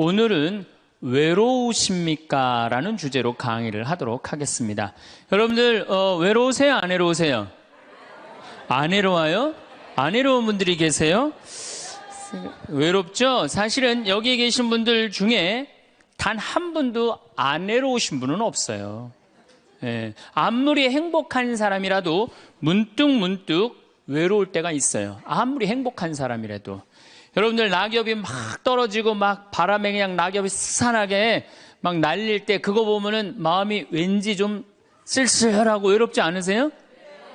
오늘은 외로우십니까? 라는 주제로 강의를 하도록 하겠습니다. 여러분들 외로우세요? 안 외로우세요? 안 외로워요? 안 외로운 분들이 계세요? 외롭죠? 사실은 여기 계신 분들 중에 단 한 분도 안 외로우신 분은 없어요. 예, 아무리 행복한 사람이라도 문득 외로울 때가 있어요. 아무리 행복한 사람이라도. 여러분들 낙엽이 막 떨어지고 막 바람에 그냥 낙엽이 스산하게 막 날릴 때 그거 보면은 마음이 왠지 좀 쓸쓸하고 외롭지 않으세요?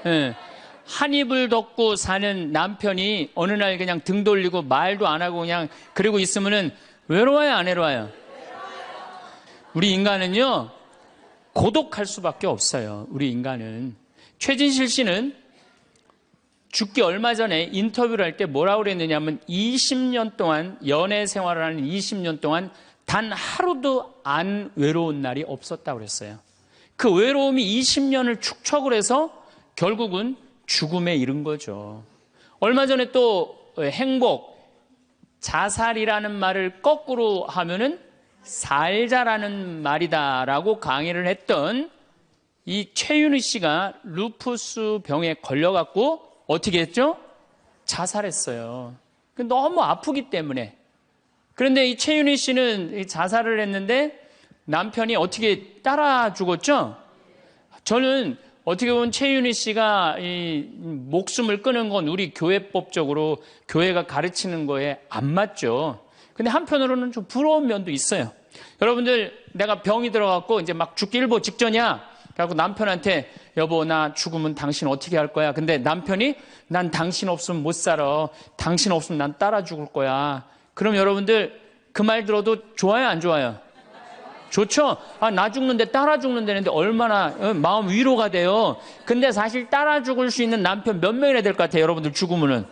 예. 한 입을 덮고 사는 남편이 어느 날 그냥 등 돌리고 말도 안 하고 그냥 그러고 있으면은 외로워요, 안 외로워요? 우리 인간은요, 고독할 수밖에 없어요. 우리 인간은. 최진실 씨는 죽기 얼마 전에 인터뷰를 할 때 뭐라고 그랬느냐면 20년 동안 연애 생활을 하는 20년 동안 단 하루도 안 외로운 날이 없었다고 그랬어요. 그 외로움이 20년을 축적을 해서 결국은 죽음에 이른 거죠. 얼마 전에 또 행복, 자살이라는 말을 거꾸로 하면은 살자라는 말이다라고 강의를 했던 이 최윤희 씨가 루푸스 병에 걸려갖고 어떻게 했죠? 자살했어요. 너무 아프기 때문에. 그런데 이 최윤희 씨는 자살을 했는데 남편이 어떻게 따라 죽었죠? 저는 어떻게 보면 최윤희 씨가 이 목숨을 끊은 건 우리 교회법적으로 교회가 가르치는 거에 안 맞죠. 근데 한편으로는 좀 부러운 면도 있어요. 여러분들, 내가 병이 들어갖고 이제 막 죽기 일보 직전이야. 그래갖고 남편한테 여보, 나 죽으면 당신 어떻게 할 거야? 근데 남편이 난 당신 없으면 못 살아. 당신 없으면 난 따라 죽을 거야. 그럼 여러분들 그 말 들어도 좋아요, 안 좋아요? 좋죠? 아, 나 죽는데 따라 죽는다는데 얼마나 마음 위로가 돼요. 근데 사실 따라 죽을 수 있는 남편 몇 명이나 될 것 같아요, 여러분들 죽으면은?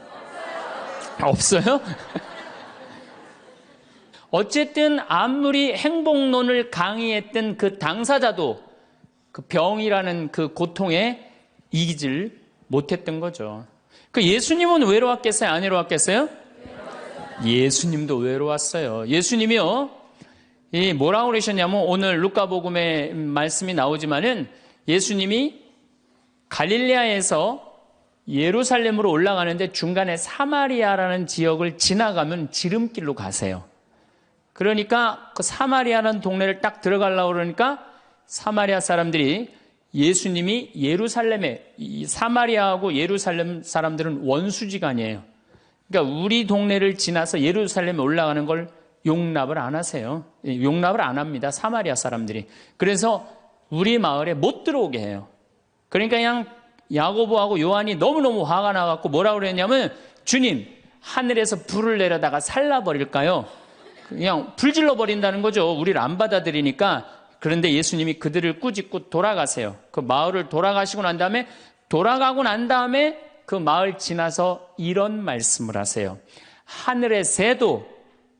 없어요? 어쨌든 아무리 행복론을 강의했던 그 당사자도 그 병이라는 그 고통에 이기질 못했던 거죠. 그 예수님은 외로웠겠어요? 안 외로웠겠어요? 예수님도 외로웠어요. 예수님이요, 이 뭐라고 그러셨냐면 오늘 루카복음에 말씀이 나오지만은 예수님이 갈릴레아에서 예루살렘으로 올라가는데 중간에 사마리아라는 지역을 지나가면 지름길로 가세요. 그러니까 그 사마리아라는 동네를 딱 들어가려고 그러니까 사마리아 사람들이 예수님이 예루살렘에, 이 사마리아하고 예루살렘 사람들은 원수지간이에요. 그러니까 우리 동네를 지나서 예루살렘에 올라가는 걸 용납을 안 하세요. 용납을 안 합니다, 사마리아 사람들이. 그래서 우리 마을에 못 들어오게 해요. 그러니까 그냥 야고보하고 요한이 너무너무 화가 나갖고 뭐라고 그랬냐면, 주님, 하늘에서 불을 내려다가 살라버릴까요? 그냥 불질러 버린다는 거죠. 우리를 안 받아들이니까. 그런데 예수님이 그들을 꾸짖고 돌아가세요. 그 마을을 돌아가시고 난 다음에, 돌아가고 난 다음에 그 마을 지나서 이런 말씀을 하세요. 하늘의 새도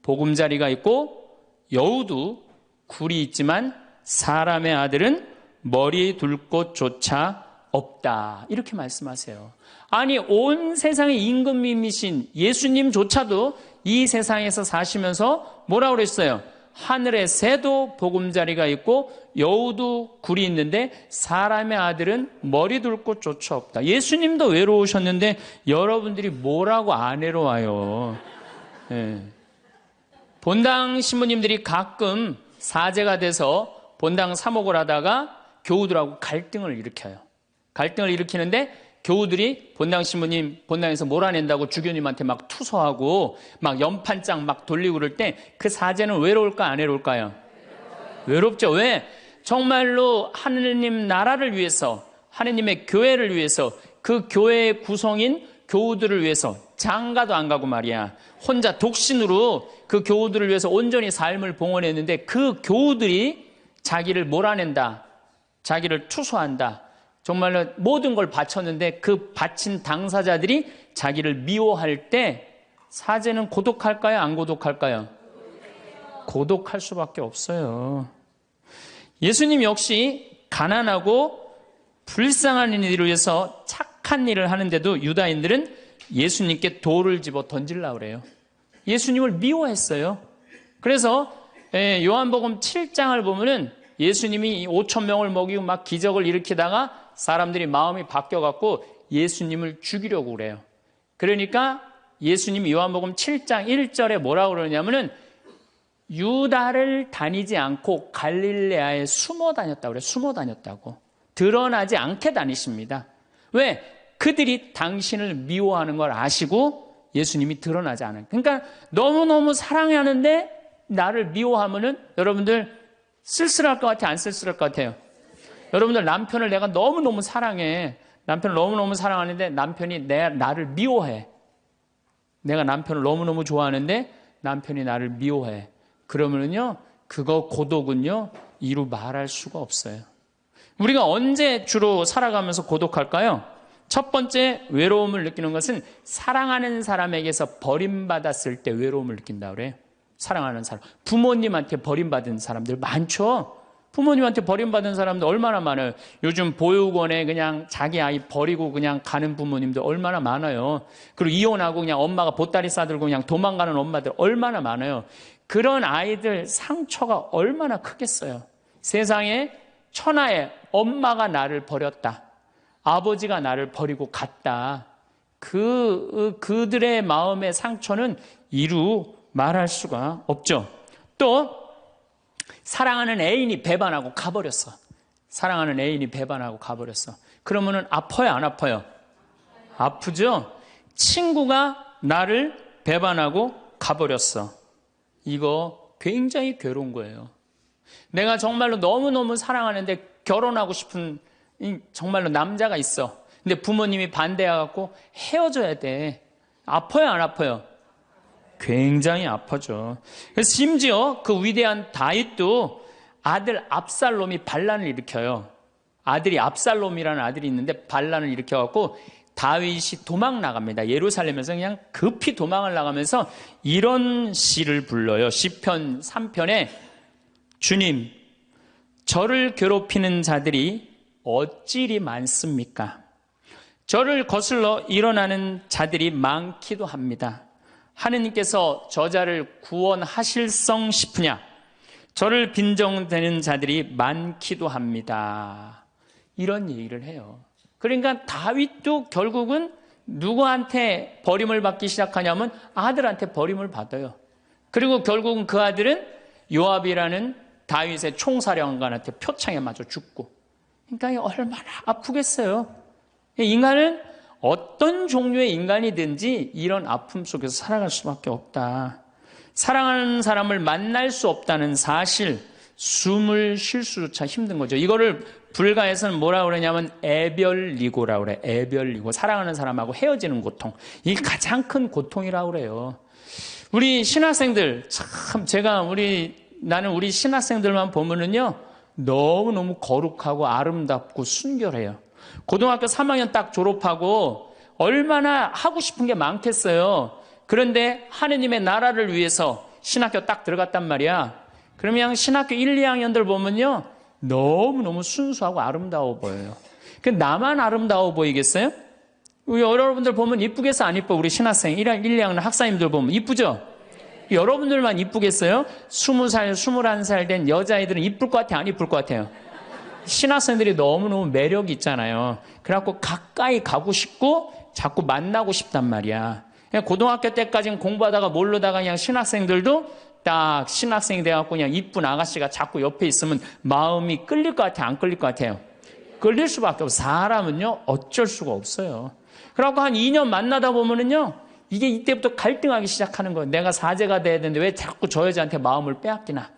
보금자리가 있고 여우도 굴이 있지만 사람의 아들은 머리 둘 곳조차 없다. 이렇게 말씀하세요. 아니, 온 세상의 임금님이신 예수님조차도 이 세상에서 사시면서 뭐라고 그랬어요? 하늘의 새도 보금자리가 있고 여우도 굴이 있는데 사람의 아들은 머리 둘 곳조차 없다. 예수님도 외로우셨는데 여러분들이 뭐라고 안 외로워요? 예. 본당 신부님들이 가끔 사제가 돼서 본당 사목을 하다가 교우들하고 갈등을 일으켜요. 갈등을 일으키는데 교우들이 본당 신부님 본당에서 몰아낸다고 주교님한테 막 투서하고 막 연판장 막 돌리고 그럴 때 그 사제는 외로울까 안 외로울까요? 외롭죠. 왜? 정말로 하느님 나라를 위해서, 하느님의 교회를 위해서, 그 교회의 구성인 교우들을 위해서 장가도 안 가고 말이야, 혼자 독신으로 그 교우들을 위해서 온전히 삶을 봉헌했는데 그 교우들이 자기를 몰아낸다, 자기를 투소한다, 정말로 모든 걸 바쳤는데 그 바친 당사자들이 자기를 미워할 때 사제는 고독할까요? 안 고독할까요? 고독할 수밖에 없어요. 예수님 역시 가난하고 불쌍한 이들을 위해서 착한 일을 하는데도 유다인들은 예수님께 돌을 집어 던지려고 그래요. 예수님을 미워했어요. 그래서 요한복음 7장을 보면은 예수님이 5천 명을 먹이고 막 기적을 일으키다가 사람들이 마음이 바뀌어갖고 예수님을 죽이려고 그래요. 그러니까 예수님이 요한복음 7장 1절에 뭐라고 그러냐면은 유다를 다니지 않고 갈릴레아에 숨어 다녔다고 그래요. 숨어 다녔다고. 드러나지 않게 다니십니다. 왜? 그들이 당신을 미워하는 걸 아시고 예수님이 드러나지 않아요. 그러니까 너무너무 사랑하는데 나를 미워하면은 여러분들 쓸쓸할 것 같아요? 안 쓸쓸할 것 같아요? 여러분들 남편을 내가 너무너무 사랑해. 남편을 너무너무 사랑하는데 남편이 나를 미워해. 내가 남편을 너무너무 좋아하는데 남편이 나를 미워해. 그러면은요, 그거 고독은요, 이루 말할 수가 없어요. 우리가 언제 주로 살아가면서 고독할까요? 첫 번째 외로움을 느끼는 것은 사랑하는 사람에게서 버림받았을 때 외로움을 느낀다 그래요. 사랑하는 사람. 부모님한테 버림받은 사람들 많죠? 부모님한테 버림받은 사람들 얼마나 많아요. 요즘 보육원에 그냥 자기 아이 버리고 그냥 가는 부모님들 얼마나 많아요. 그리고 이혼하고 그냥 엄마가 보따리 싸들고 그냥 도망가는 엄마들 얼마나 많아요. 그런 아이들 상처가 얼마나 크겠어요. 세상에 천하에 엄마가 나를 버렸다. 아버지가 나를 버리고 갔다. 그들의 마음의 상처는 이루 말할 수가 없죠. 또 사랑하는 애인이 배반하고 가버렸어. 사랑하는 애인이 배반하고 가버렸어. 그러면은 아파요, 안 아파요? 아프죠? 친구가 나를 배반하고 가버렸어. 이거 굉장히 괴로운 거예요. 내가 정말로 너무너무 사랑하는데 결혼하고 싶은 정말로 남자가 있어. 근데 부모님이 반대해갖고 헤어져야 돼. 아파요, 안 아파요? 굉장히 아파죠. 그래서 심지어 그 위대한 다윗도 아들 압살롬이 반란을 일으켜요. 아들이 압살롬이라는 아들이 있는데 반란을 일으켜갖고 다윗이 도망 나갑니다. 예루살렘에서 그냥 급히 도망을 나가면서 이런 시를 불러요. 시편 3편에 주님, 저를 괴롭히는 자들이 어찌리 많습니까? 저를 거슬러 일어나는 자들이 많기도 합니다. 하느님께서 저자를 구원하실성 싶으냐? 저를 빈정대는 자들이 많기도 합니다. 이런 얘기를 해요. 그러니까 다윗도 결국은 누구한테 버림을 받기 시작하냐면 아들한테 버림을 받아요. 그리고 결국은 그 아들은 요압이라는 다윗의 총사령관한테 표창에 맞아 죽고. 그러니까 얼마나 아프겠어요. 인간은 어떤 종류의 인간이든지 이런 아픔 속에서 살아갈 수밖에 없다. 사랑하는 사람을 만날 수 없다는 사실, 숨을 쉴 수조차 힘든 거죠. 이거를 불가에서는 뭐라고 그러냐면 애별리고라고 그래. 애별리고. 사랑하는 사람하고 헤어지는 고통. 이게 가장 큰 고통이라고 그래요. 우리 신학생들, 참 나는 우리 신학생들만 보면은요, 너무너무 거룩하고 아름답고 순결해요. 고등학교 3학년 딱 졸업하고 얼마나 하고 싶은 게 많겠어요. 그런데 하느님의 나라를 위해서 신학교 딱 들어갔단 말이야. 그러면 신학교 1, 2학년들 보면요, 너무너무 순수하고 아름다워 보여요. 나만 아름다워 보이겠어요? 여러분들 보면 이쁘겠어, 안 이뻐? 우리 신학생 1, 2학년 학사님들 보면 이쁘죠? 여러분들만 이쁘겠어요? 20살, 21살 된 여자애들은 이쁠 것 같아요, 안 이쁠 것 같아요? 신학생들이 너무너무 매력이 있잖아요. 그래갖고 가까이 가고 싶고 자꾸 만나고 싶단 말이야. 고등학교 때까지는 공부하다가 모르다가 그냥 신학생들도 딱 신학생이 돼갖고 그냥 이쁜 아가씨가 자꾸 옆에 있으면 마음이 끌릴 것 같아요, 안 끌릴 것 같아요? 끌릴 수밖에 없어요. 사람은요, 어쩔 수가 없어요. 그래갖고 한 2년 만나다 보면은요, 이게 이때부터 갈등하기 시작하는 거예요. 내가 사제가 돼야 되는데 왜 자꾸 저 여자한테 마음을 빼앗기나.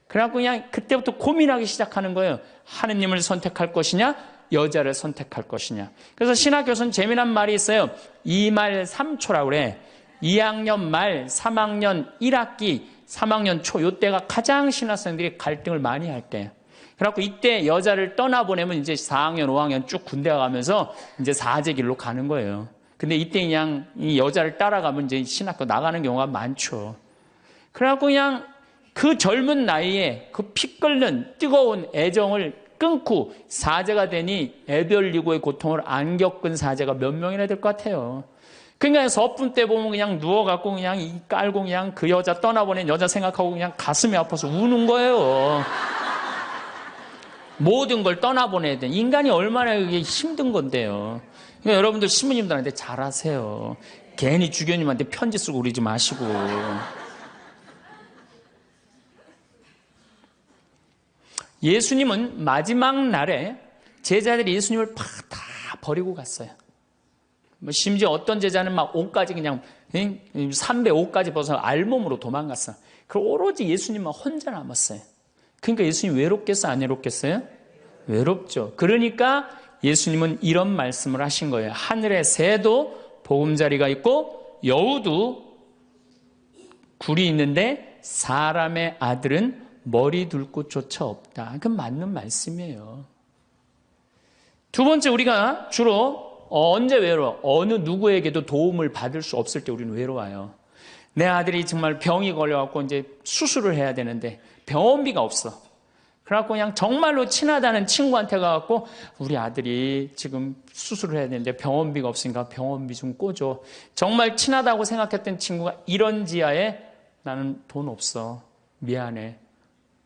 그래갖고 그냥 그때부터 고민하기 시작하는 거예요. 하느님을 선택할 것이냐, 여자를 선택할 것이냐. 그래서 신학교에서는 재미난 말이 있어요. 2말 3초라고 그래. 2학년 말, 3학년 1학기, 3학년 초, 이때가 가장 신학생들이 갈등을 많이 할 때예요. 그래갖고 이때 여자를 떠나보내면 이제 4학년, 5학년 쭉 군대 가면서 이제 사제 길로 가는 거예요. 근데 이때 그냥 이 여자를 따라가면 이제 신학교 나가는 경우가 많죠. 그래갖고 그냥 그 젊은 나이에 그 피 끓는 뜨거운 애정을 끊고 사제가 되니 애별리고의 고통을 안 겪은 사제가 몇 명이나 될 것 같아요. 그러니까 서푼 때 보면 그냥 누워갖고 그냥 이 깔고 그냥 그 여자 떠나보낸 여자 생각하고 그냥 가슴이 아파서 우는 거예요. 모든 걸 떠나보내야 돼. 인간이 얼마나 그게 힘든 건데요. 그러니까 여러분들 신부님들한테 잘하세요. 괜히 주교님한테 편지 쓰고 그러지 마시고. 예수님은 마지막 날에 제자들이 예수님을 다 버리고 갔어요. 심지어 어떤 제자는 막 옷까지 그냥 삼배 옷까지 벗어 알몸으로 도망갔어. 그리고 오로지 예수님만 혼자 남았어요. 그러니까 예수님 외롭겠어요? 안 외롭겠어요? 외롭죠. 그러니까 예수님은 이런 말씀을 하신 거예요. 하늘에 새도 보금자리가 있고 여우도 굴이 있는데 사람의 아들은 머리 둘 곳조차 없다. 그건 맞는 말씀이에요. 두 번째, 우리가 주로 언제 외로워? 어느 누구에게도 도움을 받을 수 없을 때 우리는 외로워요. 내 아들이 정말 병이 걸려갖고 이제 수술을 해야 되는데 병원비가 없어. 그래갖고 그냥 정말로 친하다는 친구한테 가갖고 우리 아들이 지금 수술을 해야 되는데 병원비가 없으니까 병원비 좀 꿔줘. 정말 친하다고 생각했던 친구가 이런 지하에 나는 돈 없어. 미안해.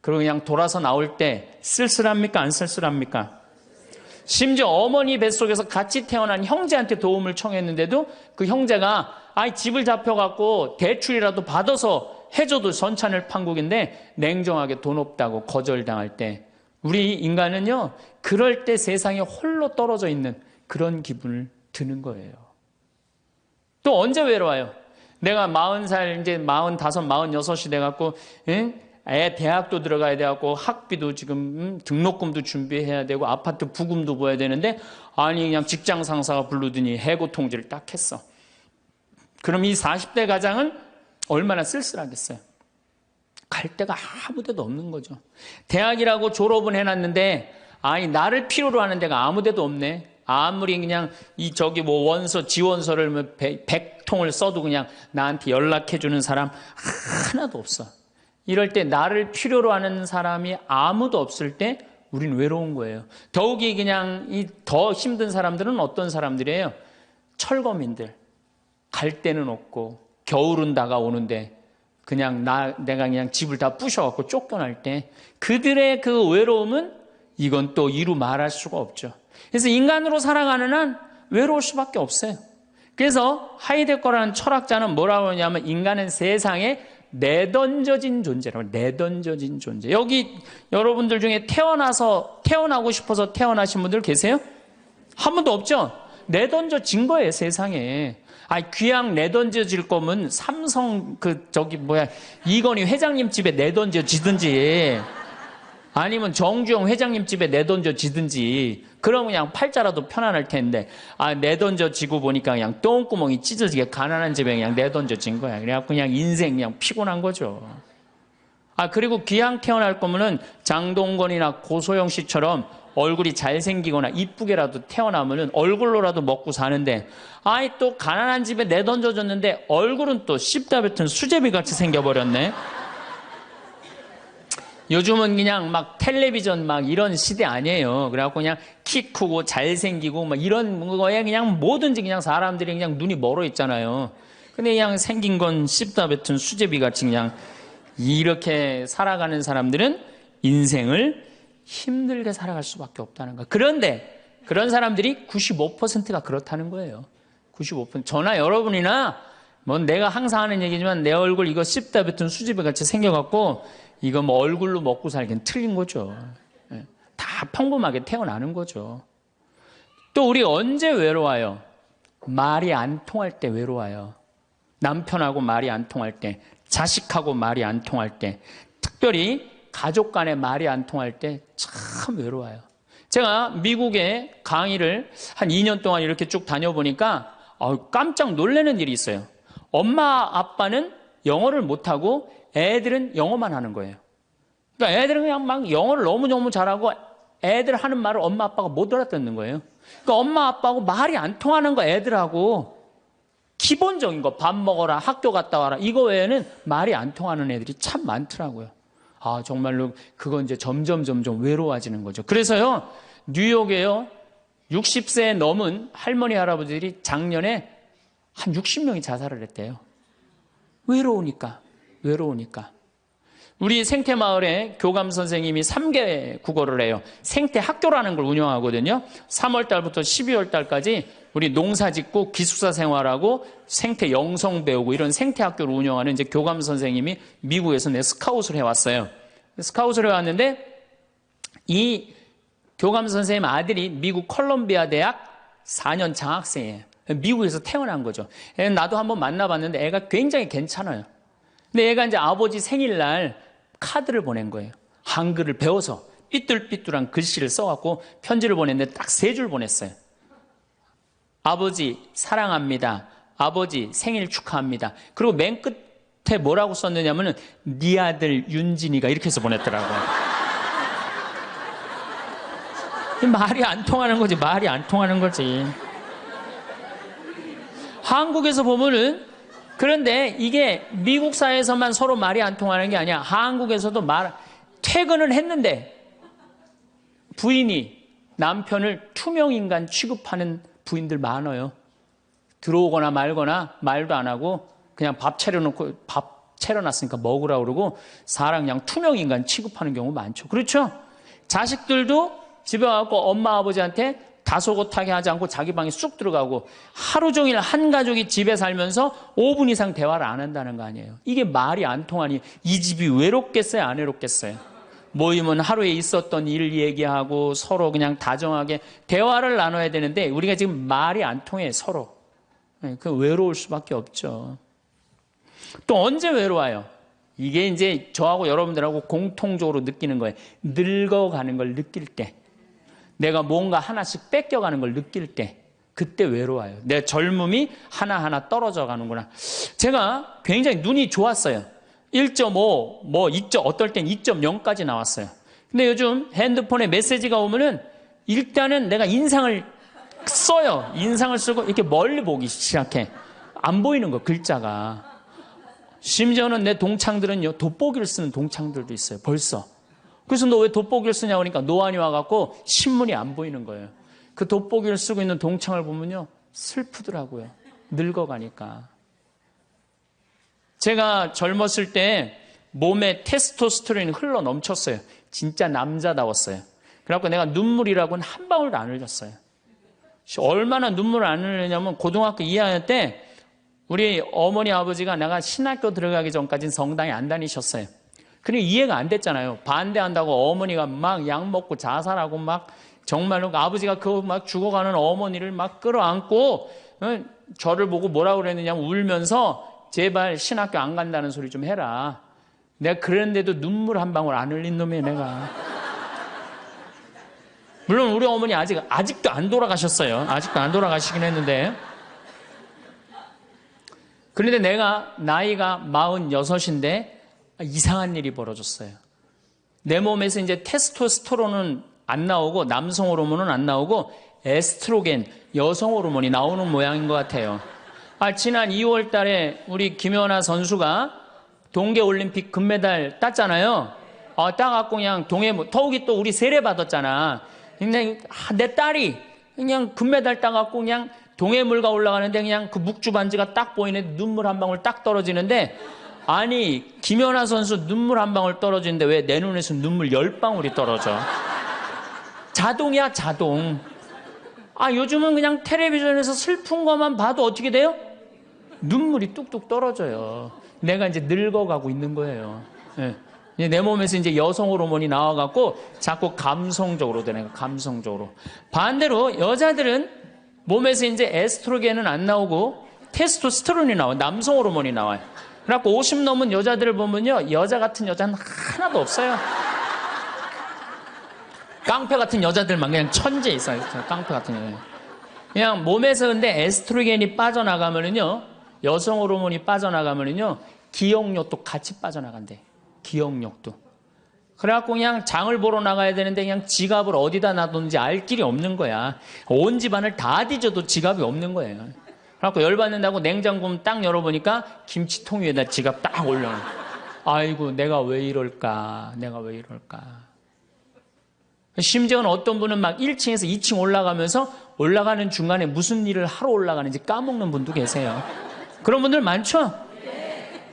그리고 그냥 돌아서 나올 때 쓸쓸합니까? 안 쓸쓸합니까? 심지어 어머니 뱃속에서 같이 태어난 형제한테 도움을 청했는데도 그 형제가 집을 잡혀갖고 대출이라도 받아서 해줘도 전찬을 판국인데 냉정하게 돈 없다고 거절당할 때 우리 인간은요 그럴 때 세상에 홀로 떨어져 있는 그런 기분을 드는 거예요. 또 언제 외로워요? 내가 40살 이제 45, 46이 돼갖고 애 대학도 들어가야 돼갖고 학비도 지금 등록금도 준비해야 되고 아파트 부금도 보여야 되는데 아니 그냥 직장 상사가 부르더니 해고 통지를 딱 했어. 그럼 이 40대 가장은 얼마나 쓸쓸하겠어요. 갈 데가 아무 데도 없는 거죠. 대학이라고 졸업은 해놨는데 나를 필요로 하는 데가 아무 데도 없네. 아무리 그냥 원서 지원서를 100통을 써도 그냥 나한테 연락해주는 사람 하나도 없어. 이럴 때 나를 필요로 하는 사람이 아무도 없을 때 우린 외로운 거예요. 더욱이 그냥 더 힘든 사람들은 어떤 사람들이에요? 철거민들. 갈 데는 없고 겨울은 다가오는데 그냥 내가 그냥 집을 다 부셔갖고 쫓겨날 때 그들의 그 외로움은 이건 또 이루 말할 수가 없죠. 그래서 인간으로 살아가는 한 외로울 수밖에 없어요. 그래서 하이데거라는 철학자는 뭐라고 하냐면 인간은 세상에 내던져진 존재라고. 내던져진 존재. 여기 여러분들 중에 태어나고 싶어서 태어나신 분들 계세요? 한 분도 없죠? 내던져진 거예요, 세상에. 귀양 내던져질 거면 삼성 이건희 회장님 집에 내던져지든지 아니면 정주영 회장님 집에 내던져지든지 그러면 그냥 팔자라도 편안할 텐데 내던져지고 보니까 그냥 똥구멍이 찢어지게 가난한 집에 그냥 내던져진 거야. 그래갖고 그냥 인생 그냥 피곤한 거죠. 그리고 귀양 태어날 거면은 장동건이나 고소영 씨처럼 얼굴이 잘생기거나 이쁘게라도 태어나면은 얼굴로라도 먹고 사는데 또 가난한 집에 내던져졌는데 얼굴은 또 씹다 뱉은 수제비 같이 생겨버렸네. 요즘은 그냥 막 텔레비전 막 이런 시대 아니에요. 그래갖고 그냥 키 크고 잘생기고 막 이런 거에 그냥 뭐든지 그냥 사람들이 그냥 눈이 멀어 있잖아요. 근데 그냥 생긴 건 씹다 뱉은 수제비 같이 그냥 이렇게 살아가는 사람들은 인생을 힘들게 살아갈 수밖에 없다는 거예요. 그런데 그런 사람들이 95%가 그렇다는 거예요. 95%. 저나 여러분이나 내가 항상 하는 얘기지만 내 얼굴 이거 씹다 뱉은 수제비 같이 생겨갖고 이거 얼굴로 먹고 살기는 틀린 거죠. 다 평범하게 태어나는 거죠. 또 우리 언제 외로워요? 말이 안 통할 때 외로워요. 남편하고 말이 안 통할 때, 자식하고 말이 안 통할 때, 특별히 가족 간에 말이 안 통할 때 참 외로워요. 제가 미국에 강의를 한 2년 동안 이렇게 쭉 다녀보니까 깜짝 놀라는 일이 있어요. 엄마 아빠는 영어를 못하고 애들은 영어만 하는 거예요. 그러니까 애들은 그냥 막 영어를 너무너무 잘하고 애들 하는 말을 엄마 아빠가 못 알아듣는 거예요. 그러니까 엄마 아빠하고 말이 안 통하는 거 애들하고 기본적인 거 밥 먹어라, 학교 갔다 와라 이거 외에는 말이 안 통하는 애들이 참 많더라고요. 정말로 그건 이제 점점 외로워지는 거죠. 그래서요 뉴욕에요 60세 넘은 할머니 할아버지들이 작년에 한 60명이 자살을 했대요. 외로우니까. 우리 생태마을에 교감 선생님이 3개 국어를 해요. 생태학교라는 걸 운영하거든요. 3월 달부터 12월 달까지 우리 농사 짓고 기숙사 생활하고 생태 영성 배우고 이런 생태학교를 운영하는 이제 교감 선생님이 미국에서 스카웃을 해왔어요. 스카웃을 해왔는데 이 교감 선생님 아들이 미국 컬럼비아 대학 4년 장학생이에요. 미국에서 태어난 거죠. 나도 한번 만나봤는데 애가 굉장히 괜찮아요. 근데 애가 이제 아버지 생일날 카드를 보낸 거예요. 한글을 배워서 삐뚤삐뚤한 글씨를 써갖고 편지를 보냈는데 딱 3줄 보냈어요. 아버지 사랑합니다. 아버지 생일 축하합니다. 그리고 맨 끝에 뭐라고 썼느냐면은 네 아들 윤진이가 이렇게 해서 보냈더라고요. 말이 안 통하는 거지. 말이 안 통하는 거지. 한국에서 보면은 그런데 이게 미국 사회에서만 서로 말이 안 통하는 게 아니야. 한국에서도 퇴근을 했는데 부인이 남편을 투명인간 취급하는 부인들 많아요. 들어오거나 말거나 말도 안 하고 그냥 밥 차려놨으니까 먹으라고 그러고 사람 그냥 투명인간 취급하는 경우 많죠. 그렇죠? 자식들도 집에 와서 엄마 아버지한테 다소곳하게 하지 않고 자기 방에 쑥 들어가고 하루 종일 한 가족이 집에 살면서 5분 이상 대화를 안 한다는 거 아니에요. 이게 말이 안 통하니 이 집이 외롭겠어요? 안 외롭겠어요? 모이면 하루에 있었던 일 얘기하고 서로 그냥 다정하게 대화를 나눠야 되는데 우리가 지금 말이 안 통해 서로. 그 외로울 수밖에 없죠. 또 언제 외로워요? 이게 이제 저하고 여러분들하고 공통적으로 느끼는 거예요. 늙어가는 걸 느낄 때. 내가 뭔가 하나씩 뺏겨가는 걸 느낄 때 그때 외로워요. 내 젊음이 하나하나 떨어져 가는구나. 제가 굉장히 눈이 좋았어요. 1.5, 어떨 땐 2.0까지 나왔어요. 근데 요즘 핸드폰에 메시지가 오면은 일단은 내가 인상을 써요. 인상을 쓰고 이렇게 멀리 보기 시작해. 안 보이는 거, 글자가. 심지어는 내 동창들은요, 돋보기를 쓰는 동창들도 있어요. 벌써. 그래서 너 왜 돋보기를 쓰냐고 하니까 노안이 와갖고 신문이 안 보이는 거예요. 그 돋보기를 쓰고 있는 동창을 보면요, 슬프더라고요. 늙어가니까. 제가 젊었을 때 몸에 테스토스테론이 흘러 넘쳤어요. 진짜 남자다웠어요. 그래갖고 내가 눈물이라고는 한 방울도 안 흘렸어요. 얼마나 눈물을 안 흘리냐면 고등학교 2학년 때 우리 어머니 아버지가 내가 신학교 들어가기 전까지는 성당에 안 다니셨어요. 그러니까 이해가 안 됐잖아요. 반대한다고 어머니가 막 약 먹고 자살하고 막 정말로 아버지가 그 막 죽어가는 어머니를 막 끌어안고 저를 보고 뭐라고 그랬느냐면 울면서 제발 신학교 안 간다는 소리 좀 해라. 내가 그랬는데도 눈물 한 방울 안 흘린 놈이에요, 내가. 물론 우리 어머니 아직도 안 돌아가셨어요. 아직도 안 돌아가시긴 했는데. 그런데 내가 나이가 46인데 이상한 일이 벌어졌어요. 내 몸에서 이제 테스토스테론은 안 나오고 남성 호르몬은 안 나오고 에스트로겐, 여성 호르몬이 나오는 모양인 것 같아요. 지난 2월 달에 우리 김연아 선수가 동계올림픽 금메달 땄잖아요. 따갖고 그냥 더욱이 또 우리 세례 받았잖아. 근데 내 딸이 그냥 금메달 따갖고 그냥 동해물가 올라가는데 그냥 그 묵주 반지가 딱 보이는데 눈물 한 방울 딱 떨어지는데 아니 김연아 선수 눈물 한 방울 떨어지는데 왜 내 눈에서 눈물 10방울이 떨어져? 자동이야 자동. 요즘은 그냥 텔레비전에서 슬픈 것만 봐도 어떻게 돼요? 눈물이 뚝뚝 떨어져요. 내가 이제 늙어가고 있는 거예요. 네. 내 몸에서 이제 여성 호르몬이 나와갖고 자꾸 감성적으로 되는 거예요. 감성적으로. 반대로 여자들은 몸에서 이제 에스트로겐은 안 나오고 테스토스테론이 나와요. 남성 호르몬이 나와요. 그래갖고 50 넘은 여자들을 보면요, 여자 같은 여자는 하나도 없어요. 깡패 같은 여자들만 그냥 천재 있어요. 깡패 같은 여자. 그냥 몸에서 근데 에스트로겐이 빠져나가면은요, 여성 호르몬이 빠져나가면은요, 기억력도 같이 빠져나간대. 기억력도. 그래갖고 그냥 장을 보러 나가야 되는데 그냥 지갑을 어디다 놔뒀는지 알 길이 없는 거야. 온 집안을 다 뒤져도 지갑이 없는 거예요. 그래갖고 열받는다고 냉장고 딱 열어보니까 김치통 위에다 지갑 딱 올려놔. 아이고 내가 왜 이럴까. 심지어는 어떤 분은 막 1층에서 2층 올라가면서 올라가는 중간에 무슨 일을 하러 올라가는지 까먹는 분도 계세요. 그런 분들 많죠?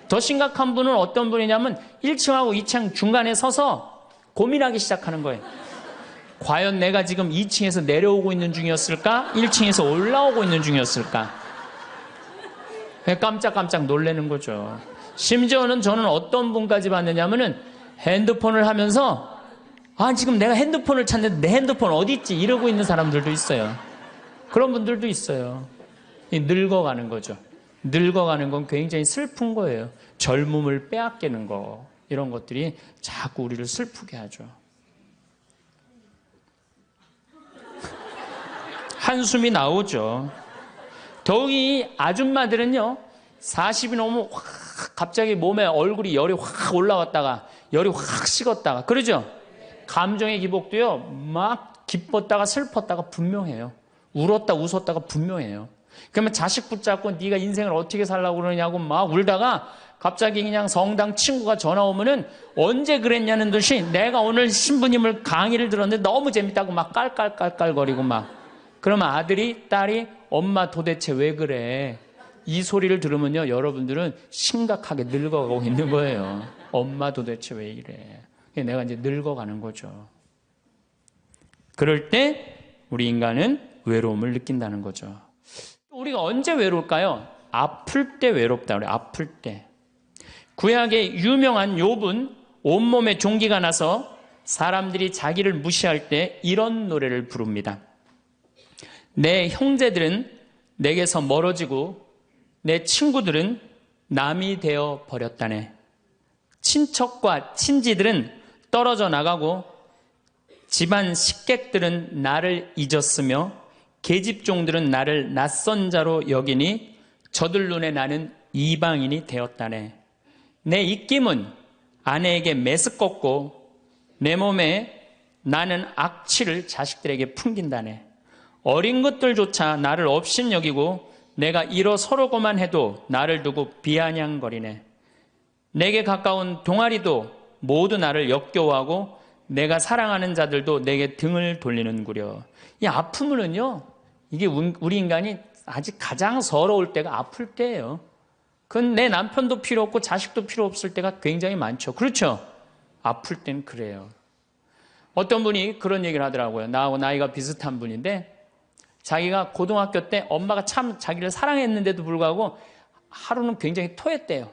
더 심각한 분은 어떤 분이냐면 1층하고 2층 중간에 서서 고민하기 시작하는 거예요. 과연 내가 지금 2층에서 내려오고 있는 중이었을까? 1층에서 올라오고 있는 중이었을까? 깜짝깜짝 놀라는 거죠. 심지어는 저는 어떤 분까지 봤느냐면은 핸드폰을 하면서 지금 내가 핸드폰을 찾는데 내 핸드폰 어디 있지? 이러고 있는 사람들도 있어요. 그런 분들도 있어요. 늙어가는 거죠. 늙어가는 건 굉장히 슬픈 거예요. 젊음을 빼앗기는 거, 이런 것들이 자꾸 우리를 슬프게 하죠. 한숨이 나오죠. 더욱이 아줌마들은요, 40이 넘으면 확 갑자기 몸에 얼굴이 열이 확 올라왔다가 열이 확 식었다가 그러죠. 감정의 기복도요, 막 기뻤다가 슬펐다가 분명해요. 울었다 웃었다가 분명해요. 그러면 자식 붙잡고 네가 인생을 어떻게 살라고 그러냐고 막 울다가 갑자기 그냥 성당 친구가 전화 오면은 언제 그랬냐는 듯이 내가 오늘 신부님을 강의를 들었는데 너무 재밌다고 막 깔깔깔깔거리고 막. 그러면 아들이 딸이 엄마 도대체 왜 그래? 이 소리를 들으면요, 여러분들은 심각하게 늙어가고 있는 거예요. 엄마 도대체 왜 이래? 내가 이제 늙어가는 거죠. 그럴 때 우리 인간은 외로움을 느낀다는 거죠. 우리가 언제 외로울까요? 아플 때 외롭다 그래요. 아플 때. 구약의 유명한 욥은 온몸에 종기가 나서 사람들이 자기를 무시할 때 이런 노래를 부릅니다. 내 형제들은 내게서 멀어지고 내 친구들은 남이 되어 버렸다네. 친척과 친지들은 떨어져 나가고 집안 식객들은 나를 잊었으며 계집종들은 나를 낯선 자로 여기니 저들 눈에 나는 이방인이 되었다네. 내 입김은 아내에게 메스껍고 내 몸에 나는 악취를 자식들에게 풍긴다네. 어린 것들조차 나를 업신여기고 내가 일어서려고만 해도 나를 두고 비아냥거리네. 내게 가까운 동아리도 모두 나를 역겨워하고 내가 사랑하는 자들도 내게 등을 돌리는구려. 이 아픔은요, 이게 우리 인간이 아직 가장 서러울 때가 아플 때예요. 그건 내 남편도 필요 없고 자식도 필요 없을 때가 굉장히 많죠. 그렇죠? 아플 땐 그래요. 어떤 분이 그런 얘기를 하더라고요. 나하고 나이가 비슷한 분인데 자기가 고등학교 때 엄마가 참 자기를 사랑했는데도 불구하고 하루는 굉장히 토했대요.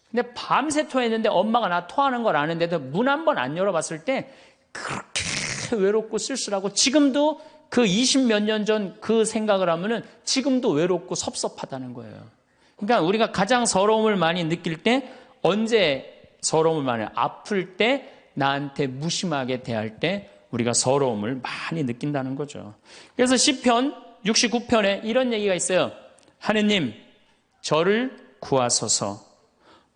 근데 밤새 토했는데 엄마가 나 토하는 걸 아는데도 문 한 번 안 열어봤을 때 그렇게 외롭고 쓸쓸하고 지금도 그 20몇 년 전 그 생각을 하면은 지금도 외롭고 섭섭하다는 거예요. 그러니까 우리가 가장 서러움을 많이 느낄 때 언제 서러움을 많이 아플 때 나한테 무심하게 대할 때 우리가 서러움을 많이 느낀다는 거죠. 그래서 시편 69편에 이런 얘기가 있어요. 하느님, 저를 구하소서.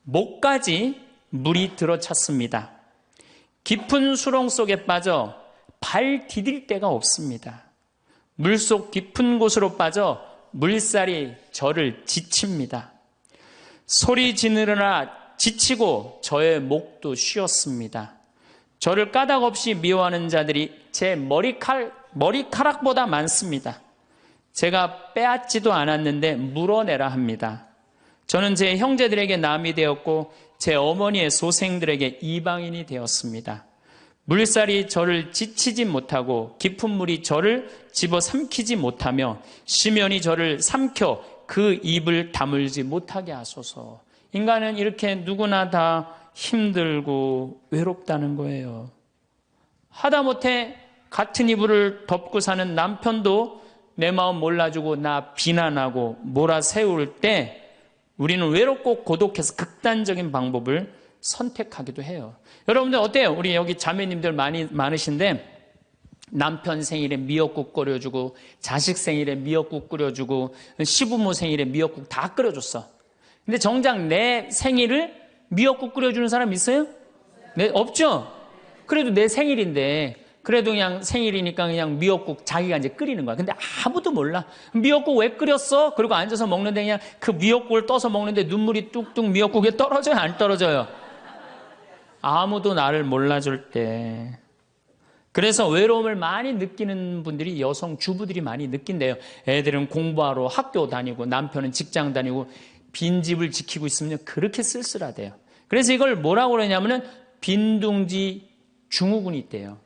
목까지 물이 들어찼습니다. 깊은 수렁 속에 빠져 발 디딜 데가 없습니다. 물속 깊은 곳으로 빠져 물살이 저를 지칩니다. 소리 지르느라 지치고 저의 목도 쉬었습니다. 저를 까닭 없이 미워하는 자들이 제 머리카락보다 많습니다. 제가 빼앗지도 않았는데 물어내라 합니다. 저는 제 형제들에게 남이 되었고 제 어머니의 소생들에게 이방인이 되었습니다. 물살이 저를 지치지 못하고 깊은 물이 저를 집어삼키지 못하며 심연이 저를 삼켜 그 입을 다물지 못하게 하소서. 인간은 이렇게 누구나 다 힘들고 외롭다는 거예요. 하다못해 같은 이불을 덮고 사는 남편도 내 마음 몰라주고 나 비난하고 몰아세울 때 우리는 외롭고 고독해서 극단적인 방법을 선택하기도 해요. 여러분들 어때요? 우리 여기 자매님들 많으신데 남편 생일에 미역국 끓여주고 자식 생일에 미역국 끓여주고 시부모 생일에 미역국 다 끓여줬어. 근데 정작 내 생일을 미역국 끓여주는 사람 있어요? 네, 없죠? 그래도 내 생일인데 그래도 그냥 생일이니까 그냥 미역국 자기가 이제 끓이는 거야. 근데 아무도 몰라. 미역국 왜 끓였어? 그리고 앉아서 먹는데 그냥 그 미역국을 떠서 먹는데 눈물이 뚝뚝 미역국에 떨어져요? 안 떨어져요? 아무도 나를 몰라줄 때 그래서 외로움을 많이 느끼는 분들이 여성 주부들이 많이 느낀대요. 애들은 공부하러 학교 다니고 남편은 직장 다니고 빈집을 지키고 있으면 그렇게 쓸쓸하대요. 그래서 이걸 뭐라고 그러냐면은 빈둥지 증후군이 있대요.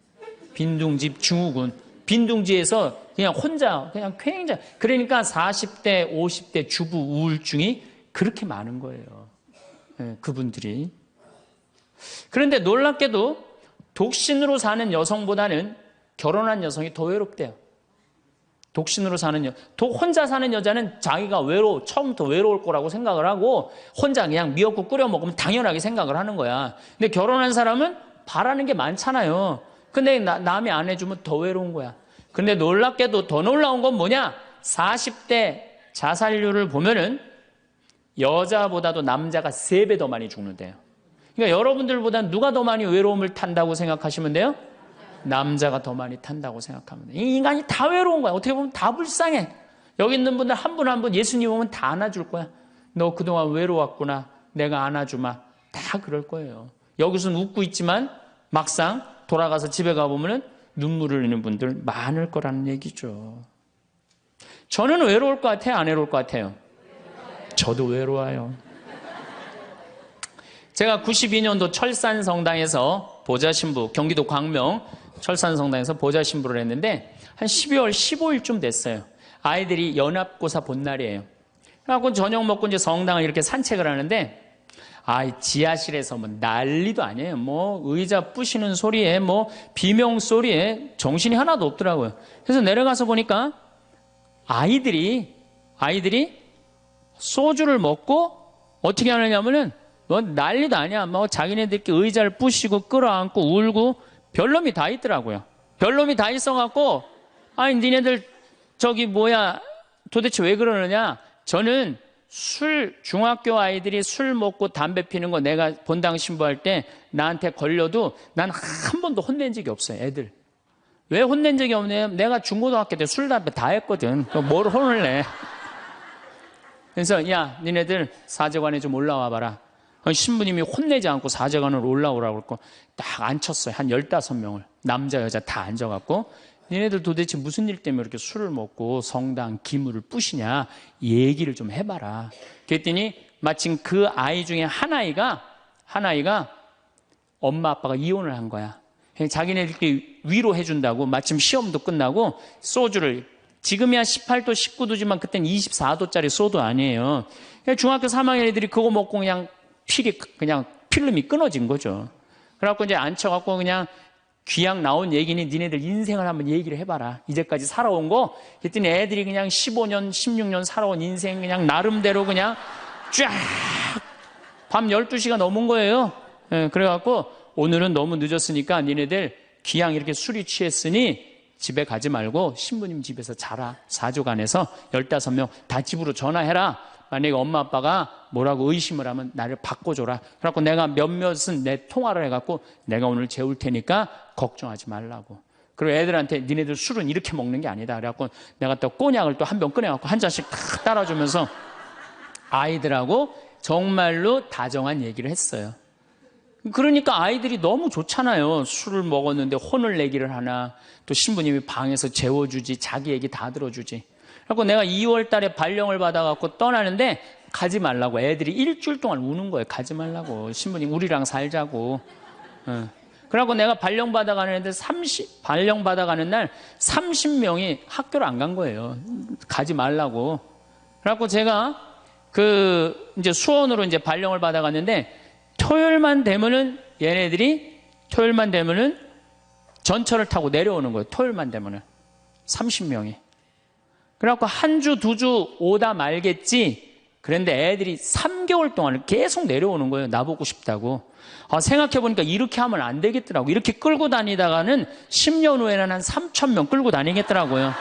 빈둥지 증후군. 빈둥지에서 그냥 혼자 그냥 굉장히 그러니까 40대 50대 주부 우울증이 그렇게 많은 거예요. 그분들이. 그런데 놀랍게도 독신으로 사는 여성보다는 결혼한 여성이 더 외롭대요. 독신으로 사는 혼자 사는 여자는 자기가 처음부터 외로울 거라고 생각을 하고 혼자 그냥 미역국 끓여 먹으면 당연하게 생각을 하는 거야. 근데 결혼한 사람은 바라는 게 많잖아요. 근데 남이 안 해주면 더 외로운 거야. 근데 놀랍게도 더 놀라운 건 뭐냐? 40대 자살률을 보면은 여자보다도 남자가 3배 더 많이 죽는데요. 그러니까 여러분들보다 누가 더 많이 외로움을 탄다고 생각하시면 돼요? 남자가 더 많이 탄다고 생각하면 돼요. 이 인간이 다 외로운 거야. 어떻게 보면 다 불쌍해. 여기 있는 분들 한 분 한 분 예수님 오면 다 안아줄 거야. 너 그동안 외로웠구나. 내가 안아주마. 다 그럴 거예요. 여기서는 웃고 있지만 막상 돌아가서 집에 가보면 눈물을 흘리는 분들 많을 거라는 얘기죠. 저는 외로울 것 같아요? 안 외로울 것 같아요? 저도 외로워요. 제가 92년도 철산성당에서 보좌신부, 경기도 광명 철산성당에서 보좌신부를 했는데 한 12월 15일쯤 됐어요. 아이들이 연합고사 본 날이에요. 그래갖고 저녁 먹고 이제 성당을 이렇게 산책을 하는데 지하실에서 뭐 난리도 아니에요. 뭐 의자 부시는 소리에 뭐 비명 소리에 정신이 하나도 없더라고요. 그래서 내려가서 보니까 아이들이 소주를 먹고 어떻게 하느냐면은 뭐 난리도 아니야. 뭐 자기네들끼리 의자를 부시고 끌어안고 울고 별놈이 다 있더라고요. 별놈이 다 있어갖고 니네들 도대체 왜 그러느냐? 저는 중학교 아이들이 술 먹고 담배 피는 거 내가 본당 신부할 때 나한테 걸려도 난 한 번도 혼낸 적이 없어요. 애들. 왜 혼낸 적이 없냐면 내가 중고등학교 때 술, 담배 다 했거든. 뭘 혼을 내. 그래서 야 니네들 사제관에 좀 올라와 봐라. 신부님이 혼내지 않고 사제관으로 올라오라고 그러고 딱 앉혔어요. 한 15명을. 남자 여자 다 앉아갖고 니네들 도대체 무슨 일 때문에 이렇게 술을 먹고 성당 기물을 부시냐 얘기를 좀 해봐라. 그랬더니 마침 그 아이 중에 한 아이가 엄마 아빠가 이혼을 한 거야. 자기네들끼리 위로해준다고 마침 시험도 끝나고 소주를 지금이야 18도 19도지만 그때는 24도짜리 소주 아니에요. 중학교 3학년 애들이 그거 먹고 그냥 필름이 끊어진 거죠. 그래갖고 이제 앉혀갖고 그냥 귀양 나온 얘기니 니네들 인생을 한번 얘기를 해봐라. 이제까지 살아온 거. 그랬더니 애들이 그냥 15년, 16년 살아온 인생 그냥 나름대로 그냥 쫙 밤 12시가 넘은 거예요. 그래갖고 오늘은 너무 늦었으니까 니네들 귀양 이렇게 술이 취했으니 집에 가지 말고 신부님 집에서 자라. 사조관에서 15명 다 집으로 전화해라. 만약에 엄마 아빠가 뭐라고 의심을 하면 나를 바꿔줘라. 그래갖고 내가 몇몇은 내 통화를 해갖고 내가 오늘 재울 테니까 걱정하지 말라고. 그리고 애들한테 니네들 술은 이렇게 먹는 게 아니다. 그래갖고 내가 또 꼬냑을 또 한 병 꺼내갖고 한 잔씩 탁 따라주면서 아이들하고 정말로 다정한 얘기를 했어요. 그러니까 아이들이 너무 좋잖아요. 술을 먹었는데 혼을 내기를 하나. 또 신부님이 방에서 재워주지. 자기 얘기 다 들어주지. 그래서 내가 2월 달에 발령을 받아갖고 떠나는데 가지 말라고. 애들이 일주일 동안 우는 거예요. 가지 말라고. 신부님 우리랑 살자고. 그래갖고 내가 발령 받아가는 날 30명이 학교를 안 간 거예요. 가지 말라고. 그래갖고 제가 이제 수원으로 이제 발령을 받아갔는데 토요일만 되면은 전철을 타고 내려오는 거예요. 토요일만 되면은 30명이. 그래갖고 한 주, 2주 오다 말겠지. 그런데 애들이 3개월 동안 계속 내려오는 거예요. 나보고 싶다고. 생각해보니까 이렇게 하면 안 되겠더라고. 이렇게 끌고 다니다가는 10년 후에는 한 3,000명 끌고 다니겠더라고요.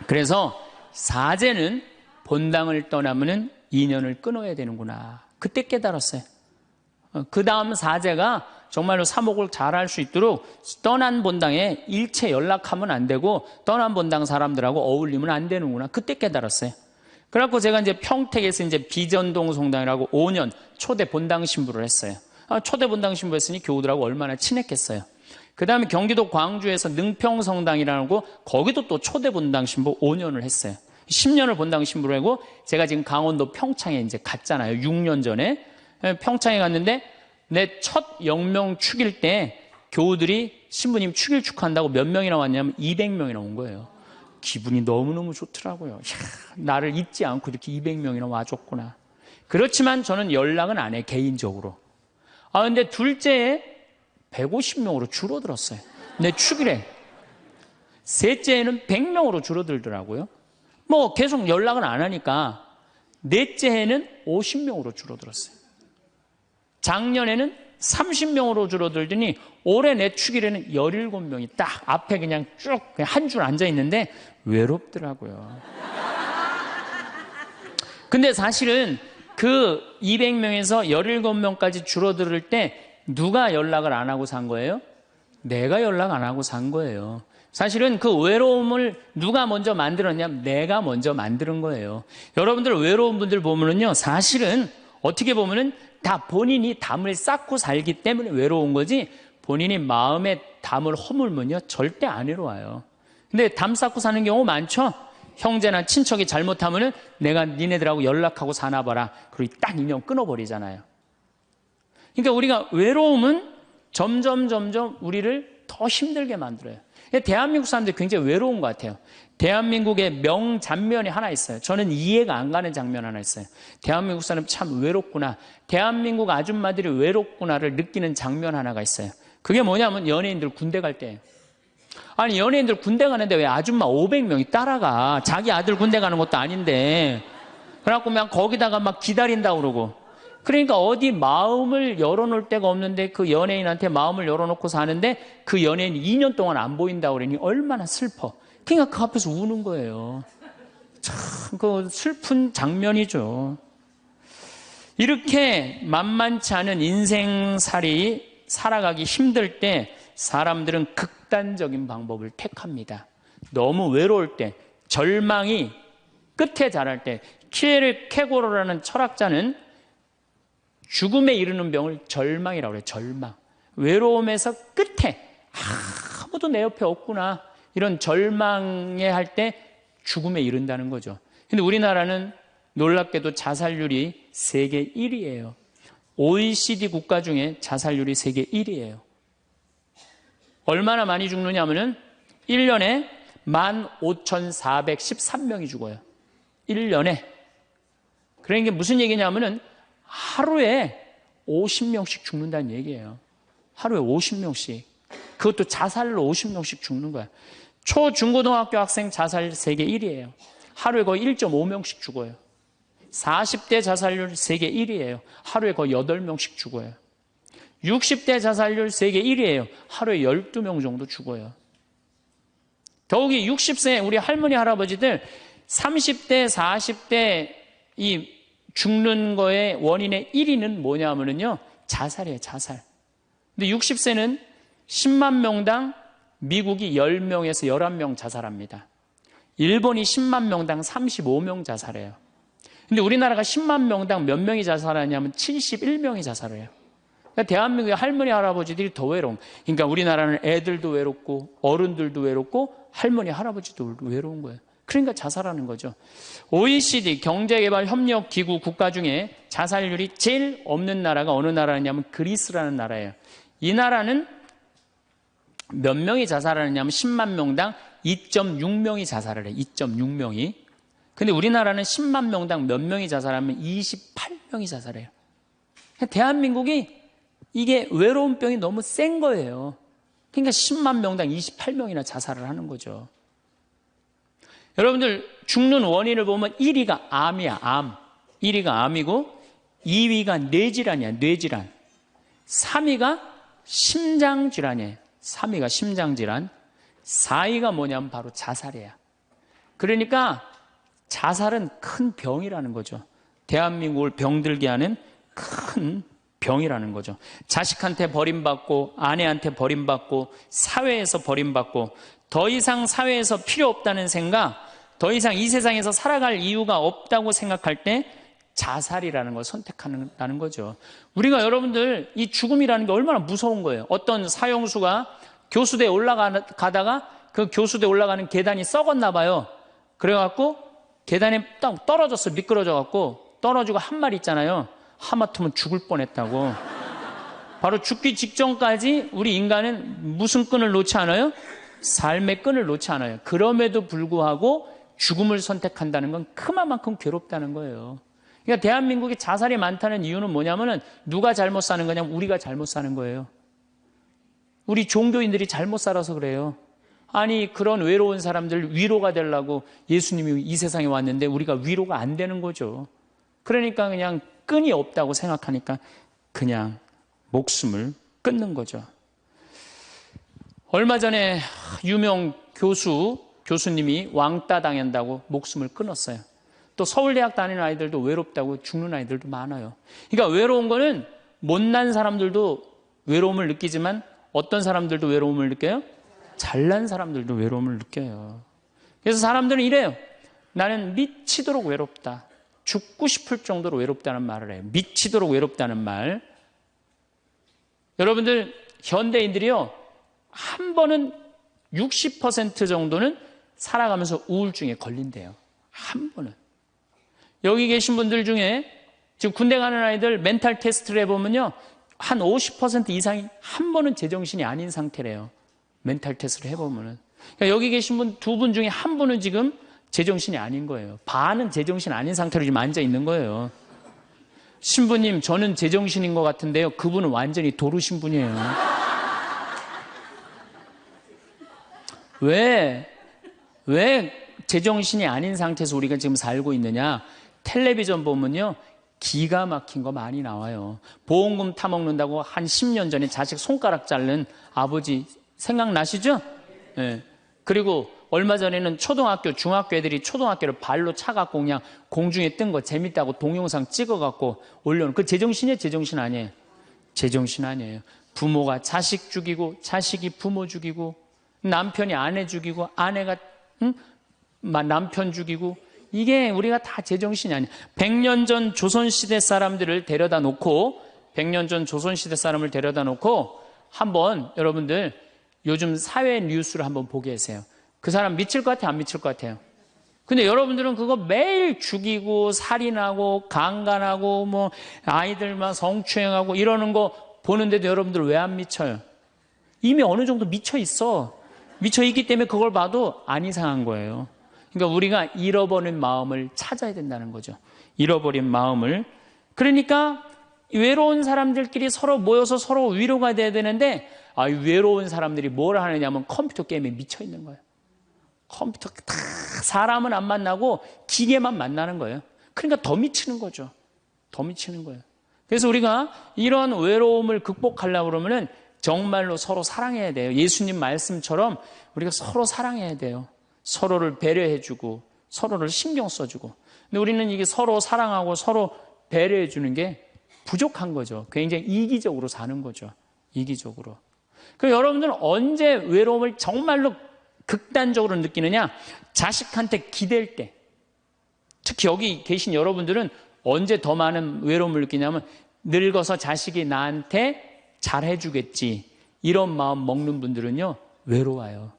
그래서 사제는 본당을 떠나면은 인연을 끊어야 되는구나. 그때 깨달았어요. 그 다음 사제가 정말로 사목을 잘할 수 있도록 떠난 본당에 일체 연락하면 안 되고 떠난 본당 사람들하고 어울리면 안 되는구나. 그때 깨달았어요. 그래갖고 제가 이제 평택에서 이제 비전동 성당이라고 5년 초대 본당 신부를 했어요. 초대 본당 신부 했으니 교우들하고 얼마나 친했겠어요. 그 다음에 경기도 광주에서 능평성당이라는 거, 거기도 또 초대 본당 신부 5년을 했어요. 10년을 본당 신부로 하고, 제가 지금 강원도 평창에 이제 갔잖아요. 6년 전에. 평창에 갔는데, 내 첫 영명 축일 때 교우들이 신부님 축일 축하한다고 몇 명이나 왔냐면 200명이나 온 거예요. 기분이 너무너무 좋더라고요. 이야, 나를 잊지 않고 이렇게 200명이나 와줬구나. 그렇지만 저는 연락은 안 해, 개인적으로. 근데 둘째에 150명으로 줄어들었어요. 내 축일에. 셋째에는 100명으로 줄어들더라고요. 뭐 계속 연락은 안 하니까 넷째 해는 50명으로 줄어들었어요. 작년에는 30명으로 줄어들더니 올해 내 축일에는 17명이 딱 앞에 그냥 쭉 한 줄 앉아 있는데 외롭더라고요. 근데 사실은 그 200명에서 17명까지 줄어들 때 누가 연락을 안 하고 산 거예요? 내가 연락 안 하고 산 거예요. 사실은 그 외로움을 누가 먼저 만들었냐면 내가 먼저 만드는 거예요. 여러분들 외로운 분들 보면은요, 사실은 어떻게 보면은 다 본인이 담을 쌓고 살기 때문에 외로운 거지, 본인이 마음에 담을 허물면요 절대 안 외로워요. 근데 담 쌓고 사는 경우 많죠. 형제나 친척이 잘못하면은 내가 니네들하고 연락하고 사나 봐라, 그리고 딱 인연 끊어버리잖아요. 그러니까 우리가 외로움은 점점 우리를 더 힘들게 만들어요. 대한민국 사람들이 굉장히 외로운 것 같아요. 대한민국의 명장면이 하나 있어요. 저는 이해가 안 가는 장면 하나 있어요. 대한민국 사람 참 외롭구나, 대한민국 아줌마들이 외롭구나를 느끼는 장면 하나가 있어요. 그게 뭐냐면 연예인들 군대 갈 때예요. 아니, 연예인들 군대 가는데 왜 아줌마 500명이 따라가? 자기 아들 군대 가는 것도 아닌데. 그래갖고 그냥 거기다가 막 기다린다고 그러고. 그러니까 어디 마음을 열어놓을 데가 없는데 그 연예인한테 마음을 열어놓고 사는데 그 연예인이 2년 동안 안 보인다고 그러니 얼마나 슬퍼. 그러니까 그 앞에서 우는 거예요. 참 그 슬픈 장면이죠. 이렇게 만만치 않은 인생살이 살아가기 힘들 때 사람들은 극단적인 방법을 택합니다. 너무 외로울 때, 절망이 끝에 달할 때, 키에르케고르라는 철학자는 죽음에 이르는 병을 절망이라고 그래요. 절망. 외로움에서 끝에 아무도 내 옆에 없구나, 이런 절망에 할 때 죽음에 이른다는 거죠. 근데 우리나라는 놀랍게도 자살률이 세계 1위예요. OECD 국가 중에 자살률이 세계 1위예요. 얼마나 많이 죽느냐 하면은 1년에 15,413명이 죽어요. 1년에. 그러니까 무슨 얘기냐면은 하루에 50명씩 죽는다는 얘기예요. 하루에 50명씩. 그것도 자살로 50명씩 죽는 거야. 초, 중고등학교 학생 자살 세계 1위예요. 하루에 거의 1.5명씩 죽어요. 40대 자살률 세계 1위예요. 하루에 거의 8명씩 죽어요. 60대 자살률 세계 1위예요. 하루에 12명 정도 죽어요. 더욱이 60세 우리 할머니 할아버지들 30대 40대 이 죽는 거의 원인의 1위는 뭐냐면요, 자살이에요. 자살. 근데 60세는 10만 명당 미국이 10명에서 11명 자살합니다. 일본이 10만 명당 35명 자살해요. 근데 우리나라가 10만 명당 몇 명이 자살하냐면 71명이 자살해요. 그러니까 대한민국의 할머니 할아버지들이 더 외로운. 그러니까 우리나라는 애들도 외롭고 어른들도 외롭고 할머니 할아버지도 외로운 거예요. 그러니까 자살하는 거죠. OECD 경제개발협력기구 국가 중에 자살률이 제일 없는 나라가 어느 나라냐면 그리스라는 나라예요. 이 나라는 몇 명이 자살하느냐면 10만 명당 2.6명이 자살을 해요. 2.6명이. 근데 우리나라는 10만 명당 몇 명이 자살하면 28명이 자살해요. 대한민국이 이게 외로운 병이 너무 센 거예요. 그러니까 10만 명당 28명이나 자살을 하는 거죠. 여러분들 죽는 원인을 보면 1위가 암이야, 암. 1위가 암이고 2위가 뇌질환이야, 뇌질환. 3위가 심장질환이에요. 3위가 심장질환. 4위가 뭐냐면 바로 자살이야. 그러니까 자살은 큰 병이라는 거죠. 대한민국을 병들게 하는 큰 병이라는 거죠. 자식한테 버림받고 아내한테 버림받고 사회에서 버림받고 더 이상 사회에서 필요 없다는 생각, 더 이상 이 세상에서 살아갈 이유가 없다고 생각할 때 자살이라는 걸 선택한다는 거죠. 우리가 여러분들 이 죽음이라는 게 얼마나 무서운 거예요. 어떤 사형수가 교수대에 올라가다가 그 교수대 올라가는 계단이 썩었나 봐요. 그래갖고 계단에 딱 떨어졌어. 미끄러져갖고 떨어지고 한 말 있잖아요. 하마터면 죽을 뻔했다고. 바로 죽기 직전까지 우리 인간은 무슨 끈을 놓지 않아요? 삶의 끈을 놓지 않아요. 그럼에도 불구하고 죽음을 선택한다는 건 그만큼 괴롭다는 거예요. 그러니까 대한민국에 자살이 많다는 이유는 뭐냐면은 누가 잘못 사는 거냐면 우리가 잘못 사는 거예요. 우리 종교인들이 잘못 살아서 그래요. 아니 그런 외로운 사람들 위로가 되려고 예수님이 이 세상에 왔는데 우리가 위로가 안 되는 거죠. 그러니까 그냥 끈이 없다고 생각하니까 그냥 목숨을 끊는 거죠. 얼마 전에 유명 교수님이 왕따 당한다고 목숨을 끊었어요. 또 서울대학 다니는 아이들도 외롭다고 죽는 아이들도 많아요. 그러니까 외로운 거는 못난 사람들도 외로움을 느끼지만 어떤 사람들도 외로움을 느껴요? 잘난 사람들도 외로움을 느껴요. 그래서 사람들은 이래요. 나는 미치도록 외롭다. 죽고 싶을 정도로 외롭다는 말을 해요. 미치도록 외롭다는 말. 여러분들 현대인들이요. 한 번은 60% 정도는 살아가면서 우울증에 걸린대요. 한 번은. 여기 계신 분들 중에 지금 군대 가는 아이들 멘탈 테스트를 해보면요. 한 50% 이상이 한 번은 제정신이 아닌 상태래요. 멘탈 테스트를 해보면은. 그러니까 여기 계신 분 두 분 중에 한 분은 지금 제정신이 아닌 거예요. 반은 제정신 아닌 상태로 지금 앉아 있는 거예요. 신부님, 저는 제정신인 것 같은데요. 그분은 완전히 도루신 분이에요. 왜 제정신이 아닌 상태에서 우리가 지금 살고 있느냐? 텔레비전 보면요. 기가 막힌 거 많이 나와요. 보험금 타먹는다고 한 10년 전에 자식 손가락 자른 아버지 생각나시죠? 네. 그리고 얼마 전에는 초등학교, 중학교 애들이 초등학교를 발로 차갖고 그냥 공중에 뜬 거 재밌다고 동영상 찍어갖고 올려놓은 그 제정신이에요? 제정신 아니에요? 제정신 아니에요. 부모가 자식 죽이고 자식이 부모 죽이고 남편이 아내 죽이고 아내가 남편 죽이고 이게 우리가 다 제정신이 아니에요. 100년 전 조선시대 사람들을 데려다 놓고 100년 전 조선시대 사람을 데려다 놓고 한번 여러분들 요즘 사회 뉴스를 한번 보게 하세요. 그 사람 미칠 것 같아요? 안 미칠 것 같아요? 근데 여러분들은 그거 매일 죽이고 살인하고 강간하고 뭐 아이들만 성추행하고 이러는 거 보는데도 여러분들 왜 안 미쳐요? 이미 어느 정도 미쳐 있어. 미쳐 있기 때문에 그걸 봐도 안 이상한 거예요. 그러니까 우리가 잃어버린 마음을 찾아야 된다는 거죠. 잃어버린 마음을. 그러니까 외로운 사람들끼리 서로 모여서 서로 위로가 돼야 되는데 외로운 사람들이 뭘 하느냐면 컴퓨터 게임에 미쳐 있는 거예요. 컴퓨터 다 사람은 안 만나고 기계만 만나는 거예요. 그러니까 더 미치는 거죠. 더 미치는 거예요. 그래서 우리가 이런 외로움을 극복하려고 그러면은 정말로 서로 사랑해야 돼요. 예수님 말씀처럼 우리가 서로 사랑해야 돼요. 서로를 배려해주고 서로를 신경 써주고. 근데 우리는 이게 서로 사랑하고 서로 배려해주는 게 부족한 거죠. 굉장히 이기적으로 사는 거죠. 이기적으로. 그럼 여러분들은 언제 외로움을 정말로 극단적으로 느끼느냐? 자식한테 기댈 때. 특히 여기 계신 여러분들은 언제 더 많은 외로움을 느끼냐면 늙어서 자식이 나한테 잘해주겠지. 이런 마음 먹는 분들은요. 외로워요.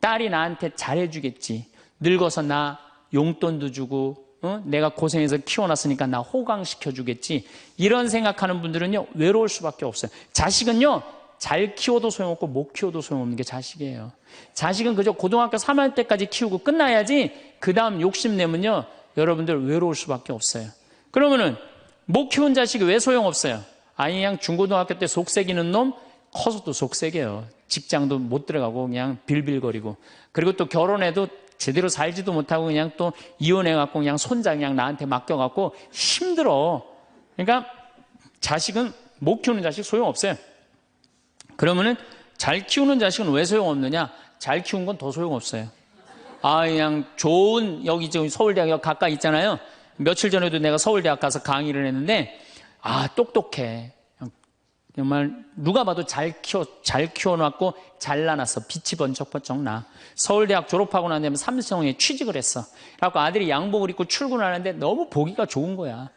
딸이 나한테 잘해주겠지. 늙어서 나 용돈도 주고 내가 고생해서 키워놨으니까 나 호강시켜주겠지. 이런 생각하는 분들은요. 외로울 수밖에 없어요. 자식은요. 잘 키워도 소용없고 못 키워도 소용없는 게 자식이에요. 자식은 그저 고등학교 3학년 때까지 키우고 끝나야지 그 다음 욕심내면요. 여러분들 외로울 수밖에 없어요. 그러면은 못 키운 자식이 왜 소용없어요? 아니 그냥 중고등학교 때 속색이는 놈 커서도 속색이에요. 직장도 못 들어가고 그냥 빌빌거리고 그리고 또 결혼해도 제대로 살지도 못하고 그냥 또 이혼해갖고 그냥 손자 그냥 나한테 맡겨갖고 힘들어. 그러니까 자식은 못 키우는 자식 소용없어요. 그러면은 잘 키우는 자식은 왜 소용없느냐? 잘 키운 건 더 소용없어요. 그냥 좋은 여기 지금 서울대학 가까이 있잖아요. 며칠 전에도 내가 서울대학 가서 강의를 했는데 똑똑해. 정말 누가 봐도 잘 키워놨고 잘라놨어. 빛이 번쩍번쩍 나. 서울대학 졸업하고 난 다음에 삼성에 취직을 했어. 그래갖고 아들이 양복을 입고 출근하는데 너무 보기가 좋은 거야.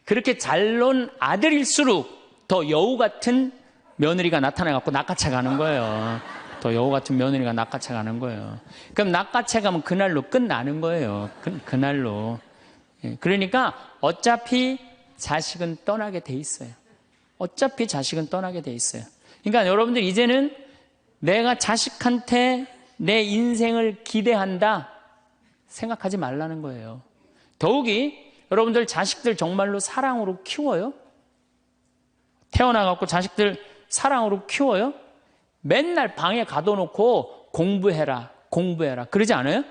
그렇게 잘 논 아들일수록 더 여우 같은 며느리가 나타나갖고 낚아채 가는 거예요. 또 여우 같은 며느리가 낚아채 가는 거예요. 그럼 낚아채 가면 그날로 끝나는 거예요. 그날로. 그러니까 어차피 자식은 떠나게 돼 있어요. 어차피 자식은 떠나게 돼 있어요. 그러니까 여러분들 이제는 내가 자식한테 내 인생을 기대한다 생각하지 말라는 거예요. 더욱이 여러분들 자식들 정말로 사랑으로 키워요? 태어나갖고 자식들 사랑으로 키워요? 맨날 방에 가둬놓고 공부해라 그러지 않아요?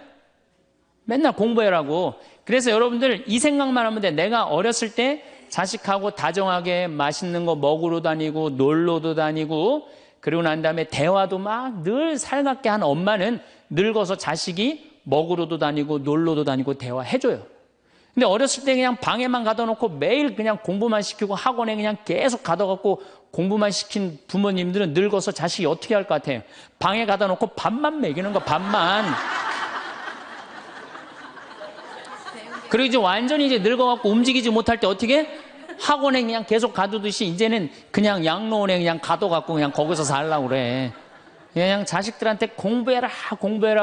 맨날 공부해라고. 그래서 여러분들 이 생각만 하면 돼. 내가 어렸을 때 자식하고 다정하게 맛있는 거 먹으러 다니고 놀러도 다니고 그러고 난 다음에 대화도 막 늘 살갑게 한 엄마는 늙어서 자식이 먹으러도 다니고 놀러도 다니고 대화해줘요. 근데 어렸을 때 그냥 방에만 가둬놓고 매일 그냥 공부만 시키고 학원에 그냥 계속 가둬갖고 공부만 시킨 부모님들은 늙어서 자식이 어떻게 할 것 같아요? 방에 가둬놓고 밥만 먹이는 거, 밥만. 그리고 이제 완전히 이제 늙어갖고 움직이지 못할 때 어떻게? 학원에 그냥 계속 가두듯이 이제는 그냥 양로원에 그냥 가둬갖고 그냥 거기서 살라고 그래. 그냥 자식들한테 공부해라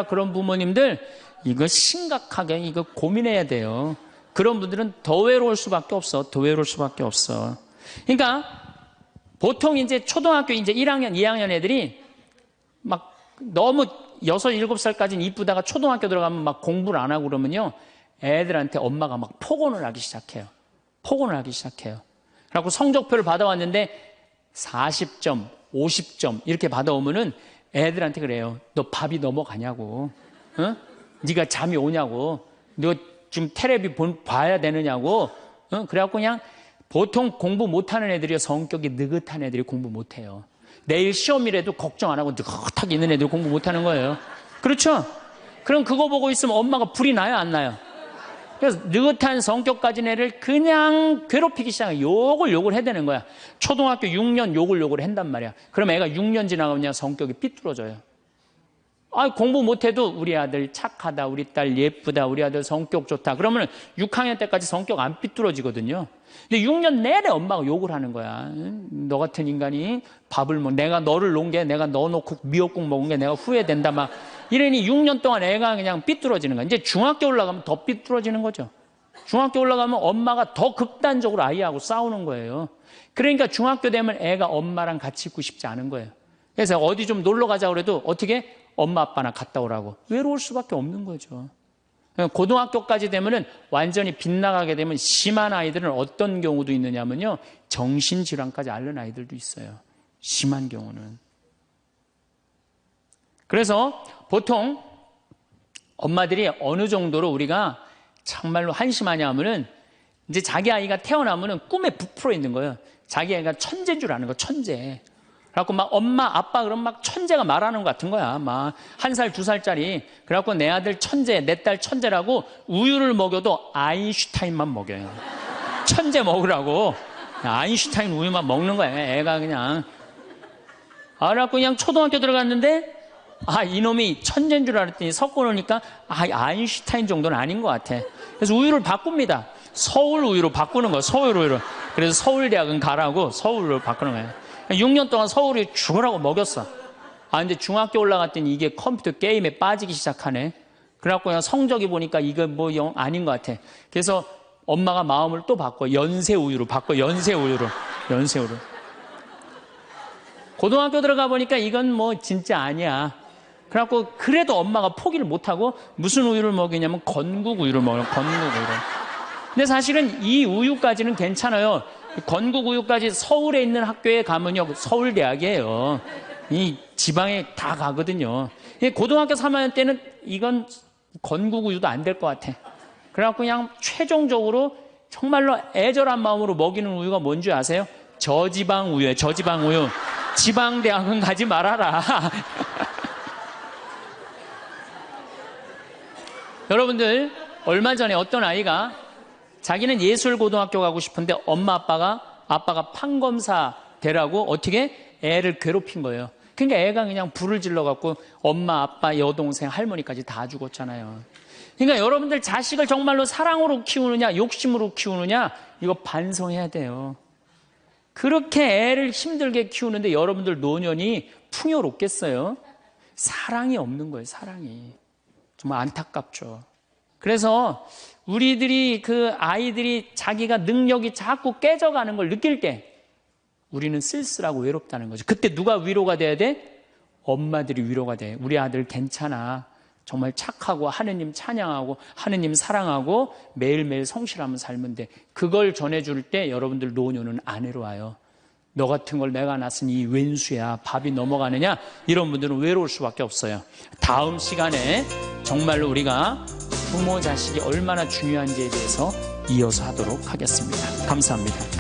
그런 부모님들 이거 심각하게 이거 고민해야 돼요. 그런 분들은 더 외로울 수밖에 없어. 더 외로울 수밖에 없어. 그러니까 보통 이제 초등학교 이제 1학년, 2학년 애들이 막 너무 6, 7살까지는 이쁘다가 초등학교 들어가면 막 공부를 안 하고 그러면요. 애들한테 엄마가 막 폭언을 하기 시작해요. 폭언을 하기 시작해요. 그래갖고 성적표를 받아왔는데 40점, 50점 이렇게 받아오면은 애들한테 그래요. 너 밥이 넘어가냐고. 어? 네가 잠이 오냐고. 너 지금 텔레비 봐야 되느냐고. 어? 그래갖고 그냥 보통 공부 못하는 애들이 성격이 느긋한 애들이 공부 못해요. 내일 시험이라도 걱정 안 하고 느긋하게 있는 애들이 공부 못하는 거예요. 그렇죠? 그럼 그거 보고 있으면 엄마가 불이 나요, 안 나요? 그래서 느긋한 성격 가진 애를 그냥 괴롭히기 시작해요. 욕을 해대는 거야. 초등학교 6년 욕을 한단 말이야. 그럼 애가 6년 지나가면 그냥 성격이 삐뚤어져요. 공부 못해도 우리 아들 착하다, 우리 딸 예쁘다, 우리 아들 성격 좋다. 그러면 6학년 때까지 성격 안 삐뚤어지거든요. 근데 6년 내내 엄마가 욕을 하는 거야. 너 같은 인간이 밥을 내가 너를 놓은 게 내가 넣어놓고 미역국 먹은 게 내가 후회된다 막 이러니 6년 동안 애가 그냥 삐뚤어지는 거야. 이제 중학교 올라가면 더 삐뚤어지는 거죠. 중학교 올라가면 엄마가 더 극단적으로 아이하고 싸우는 거예요. 그러니까 중학교 되면 애가 엄마랑 같이 있고 싶지 않은 거예요. 그래서 어디 좀 놀러 가자고 그래도 어떻게? 엄마 아빠나 갔다 오라고. 외로울 수밖에 없는 거죠. 고등학교까지 되면은 완전히 빗나가게 되면 심한 아이들은 어떤 경우도 있느냐면요. 정신질환까지 앓는 아이들도 있어요. 심한 경우는. 그래서 보통 엄마들이 어느 정도로 우리가 정말로 한심하냐 하면은 이제 자기 아이가 태어나면은 꿈에 부풀어 있는 거예요. 자기 아이가 천재인 줄 아는 거, 천재. 그래갖고 막 엄마, 아빠 그럼 막 천재가 말하는 것 같은 거야. 막 1살, 2살짜리. 그래갖고 내 아들 천재, 내 딸 천재라고 우유를 먹여도 아인슈타인만 먹여요. 천재 먹으라고. 아인슈타인 우유만 먹는 거야. 애가 그냥. 그래갖고 그냥 초등학교 들어갔는데 이놈이 천재인 줄 알았더니 섞어 놓으니까 아인슈타인 정도는 아닌 것 같아. 그래서 우유를 바꿉니다. 서울 우유로 바꾸는 거야. 서울 우유로. 그래서 서울대학은 가라고 서울로 바꾸는 거야. 6년 동안 서울이 죽으라고 먹였어. 근데 중학교 올라갔더니 이게 컴퓨터 게임에 빠지기 시작하네. 그래갖고 그냥 성적이 보니까 이거 뭐 아닌 것 같아. 그래서 엄마가 마음을 또 바꿔. 연세 우유로 바꿔. 연세 우유로. 고등학교 들어가 보니까 이건 뭐 진짜 아니야. 그래갖고 그래도 엄마가 포기를 못하고 무슨 우유를 먹이냐면 건국 우유를 먹어요. 건국 우유를. 근데 사실은 이 우유까지는 괜찮아요. 건국 우유까지 서울에 있는 학교에 가면요. 서울대학이에요. 이 지방에 다 가거든요. 고등학교 3학년 때는 이건 건국 우유도 안 될 것 같아. 그래갖고 그냥 최종적으로 정말로 애절한 마음으로 먹이는 우유가 뭔지 아세요? 저지방 우유예요. 저지방 우유. 지방대학은 가지 말아라. 여러분들 얼마 전에 어떤 아이가 자기는 예술고등학교 가고 싶은데 엄마 아빠가 판검사 되라고 어떻게 애를 괴롭힌 거예요. 그러니까 애가 그냥 불을 질러갖고 엄마 아빠 여동생 할머니까지 다 죽었잖아요. 그러니까 여러분들 자식을 정말로 사랑으로 키우느냐 욕심으로 키우느냐 이거 반성해야 돼요. 그렇게 애를 힘들게 키우는데 여러분들 노년이 풍요롭겠어요? 사랑이 없는 거예요, 사랑이. 정말 안타깝죠. 그래서 우리들이 그 아이들이 자기가 능력이 자꾸 깨져가는 걸 느낄 때 우리는 쓸쓸하고 외롭다는 거죠. 그때 누가 위로가 돼야 돼? 엄마들이 위로가 돼. 우리 아들 괜찮아. 정말 착하고 하느님 찬양하고 하느님 사랑하고 매일매일 성실하면 살면 돼. 그걸 전해줄 때 여러분들 노년은 안 외로워요. 너 같은 걸 내가 낳았으니 이 웬수야, 밥이 넘어가느냐? 이런 분들은 외로울 수밖에 없어요. 다음 시간에 정말로 우리가 부모 자식이 얼마나 중요한지에 대해서 이어서 하도록 하겠습니다. 감사합니다.